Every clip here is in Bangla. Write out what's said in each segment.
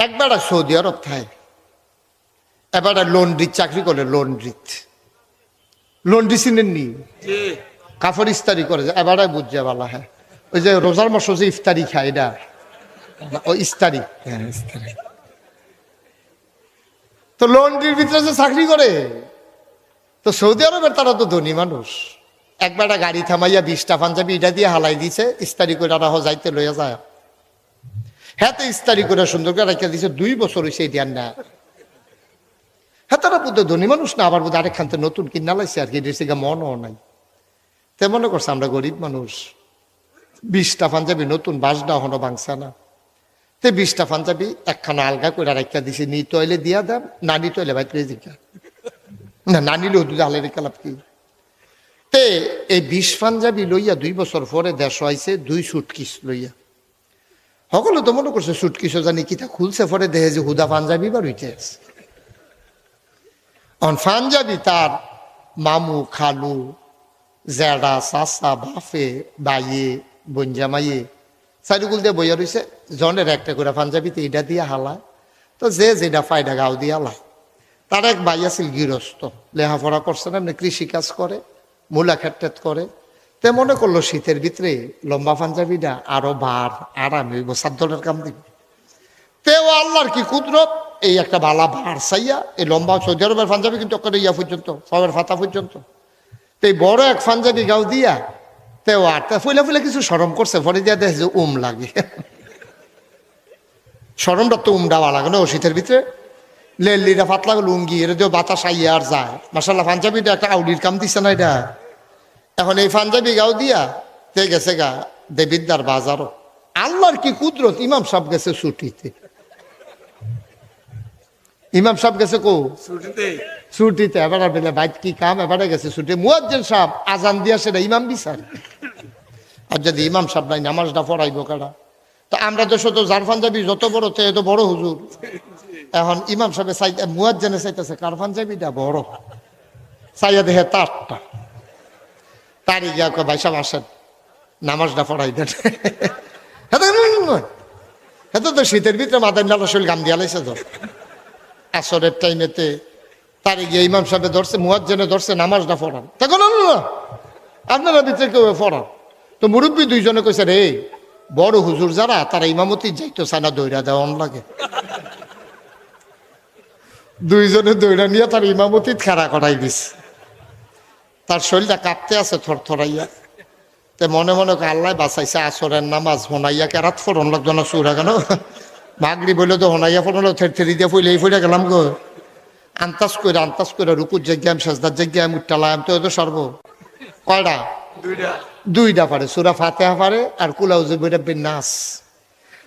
একবার সৌদি আরব থাই, এবার লন্ড্রির চাকরি করে। লন্ড্রি চিনেন নি? কাপড় ইস্তারি করে, এবার বুঝছে বলা। হ্যাঁ, ওই যে রোজার মাস যে ইফতারি খায়, এটা ওই ইস্তারি। হ্যাঁ, ইস্তারি। তো লন্ড্রির ভিতরে যে চাকরি করে, তো সৌদি আরবের তারা তো ধনী মানুষ। একবার গাড়ি থামাইয়া 20টা পাঞ্জাবি এটা দিয়ে হালাই দিছে, ইস্তারি করে যাইতে লইয়া যায়। হ্যাঁ, তো ইস্তারি করে সুন্দর করে রাখিয়া দিছে, 2 বছর হয়েছে এটা না। হ্যাঁ, তারা বুদ্ধ ধনী মানুষ না, আবার বোধ আরেকখানতে নতুন কিনা লাইছে আর কি, এটা মনও নাই। তে মনে করছে আমরা গরিব মানুষ, 20টা পাঞ্জাবি নতুন বাসডা হনো বাংসা না। তে 20টা পাঞ্জাবি একখানা আলগা করে রাখিয়া দিছে, নি তৈলে দিয়া দেন, নানি তৈলে ভাই জিজ্ঞা না, নানি লো দুধ আলে রেখে লাভ কি। তে এই 20 পাঞ্জাবি লইয়া 2 বছর পরে দেশ হয়েছে 2 সুটকিস লইয়া। সকলে তো মনে করছে সুটকিসও জানি কিতা খুলছে, পরে দেখে যে হুদা পাঞ্জাবি বা রইতে আছে। পাঞ্জাবি তার মামু, খালু, জেডা, চাচা, বাফে, বাইয়ে, বঞ্জামাইয়ে চারিগুল দিয়ে বইয়া রয়েছে। জনের একটা করে পাঞ্জাবিতে এটা দিয়ে হালায়। তো যে যেটা ফায়দা গাও দিয়ে হালায়। তার এক ভাই আছিল গৃহস্থ, লেখাপড়া করছে না, কৃষি কাজ করে, মূলা ক্ষেত্রে করে। তে মনে করলো শীতের ভিতরে লম্বা পাঞ্জাবিটা আরো বার আরাম হইব, সাদ্দলের কাম দিব। তেও আল্লাহর কি কুদরত, এই একটা বালা ভার চাইয়া এই লম্বা সৌদি আরবের পাঞ্জাবি কিন্তু ইয়া পর্যন্ত, সবের ফাতা পর্যন্ত। তো এই বড় এক পাঞ্জাবি গাও দিয়া তেও আটটা ফুলে ফুলে কিছু সরম করছে, পরে দিয়া দেখে যে লাগে। সরমটা তো দেওয়া লাগে না ও শীতের ভিতরে। লেলিটা পাতলা লুঙ্গি এর দিয়েও বাতাস আইয়া আর যায়। মাসাল্লাহ পাঞ্জাবিটা একটা আউডির কাম দিচ্ছে না এটা। এখন এই পাঞ্জাবি গাও দিয়া তে গেছে গা দেবিদ্যার বাজারও। আল্লাহর কি কুদরত, ইমাম সাহেব গেছে ছুটিতে। ইমাম সাহেব গেছে ছুটিতে। এবার বেলে বাইক কি কাম, এবারে গেছে ছুটি। মুয়াজ্জিন সাহেব আজান দিয়া সেটা ইমাম বিচার। আর যদি ইমাম সাহেব নাই, নামাজটা পড়াইবো কারা? তা আমরা তো শুধু যার পাঞ্জাবি যত বড় তে এত বড় হুজুর। এখন ইমাম সাহেব মুয়াজ্জিনে চাইতেছে কার পাঞ্জাবিটা বড়, চাইয়া দেখে তারটা। তারই গিয়া কয় ভাই সাহেব আসেন, নামাজটা পড়াই দেন। হ্যাঁ, তো শীতের ভিতরে মাদার নালা শৈল গাম দিয়া লাইছে তো আসরের টাইমেতে। তারই গিয়ে ইমাম সাহেব ধরছে, মুয়াজ্জিনে ধরছে, নামাজটা পড়ান। তখন না আপনারা ভিতরে কেউ পড়ান। তো মুরব্বী 2 জনে কইছে রে, বড় হুজুর যারা তারা ইমামতি যাইতো চায় না, দৈরা দেওয়ান লাগে। 2 জনে দৈরা নিয়ে তার ইমামতি খাড়া করাই দিছে। তার শরীরটা কাঁপতে আছে থরথরাইয়া। তে মনে মনে আল্লাহ বাঁচাইছে, আসরের নামাজ হোনাইয়া কেরাত ফোরন লাগতো না, সুরা কেন মাগরি বললে তো হোনাইয়া ফোরন থেরি দিয়ে ফুলে এই ফুলে গেলাম গো। আন্তাজ করে রুকুর জায়গায় সেজদার জায়গায় উঠটালাম। তো সর্ব কয়টা? 2টা পারে, সুরা ফাতেহা পারে আর কুলাউজে বইটা নাস।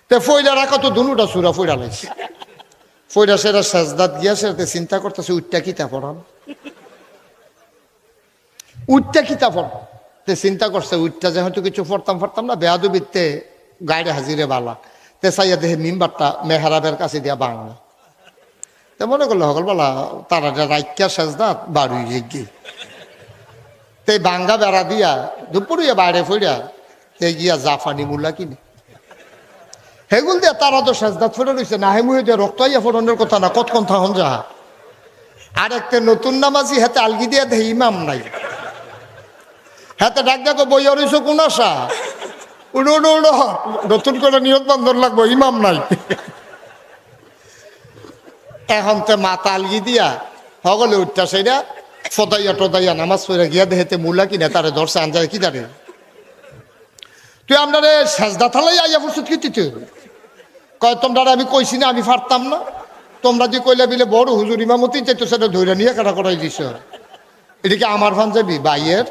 তে ফইলা রাখা তো দুটা সুরা ফইরা লাইছে। ফইরা সেরা সেজদাত গিয়া সেটাতে চিন্তা করতেছে উঠটা কিতা পড়ান, উঠটা কিতা পড়ান। তে চিন্তা করছে উঠটা যেহেতু কিছু পড়তাম না, বেয়াদুবিতে গাড়ি হাজিরে বালা। তে চাইয়া দেখে মিম্বারটা মেহরাবের কাছে দিয়া বাংলা। তে মনে করলো সকল বলা তারা রাইকা সেজদাত বাড়ি গিয়ে তে বাঙ্গা বেড়া দিয়া দুপুরিয়া বাইরে ফইরা তে গিয়া জাফানি মুলা কিনে হেগুল দিয়া তারা তো সেজদাত ফেরে রয়েছে না, হেমুয়ে দিয়ে রক্ত আইয়া ফোরনের কথা না, কতক্ষণ থাকুন যা। আর একটা নতুন নামাজি হাতে আলগি দিয়া দেখে ইমাম নাই, হাতে ডাক ডাকো বইয়া রয়েছে কোন আশা, উড়ো নতুন করে নিয়োগ বন্ধন লাগবো, ইমাম নাই। এখন তো মাথা আলগি দিয়া সকলে উঠটা সেইটা ফদাইয়া নামাজ পড়ে গিয়া দেহেতে মুলা কিনে তারে ধরছে আনজায় কি জানে তুই আপনারে সাজদা থালাই আইয়া প্রস্তুত কি তুই কয় তোমরা আমি কইছি না আমি পারতাম না, তোমরা যে কইলা বিলে বড় হুজুর ইমামতি চাইতো সেটা ধৈর্য নিয়ে কাটা করাই দিছ। এদিকে আমার পাঞ্জাবি বাইয়ের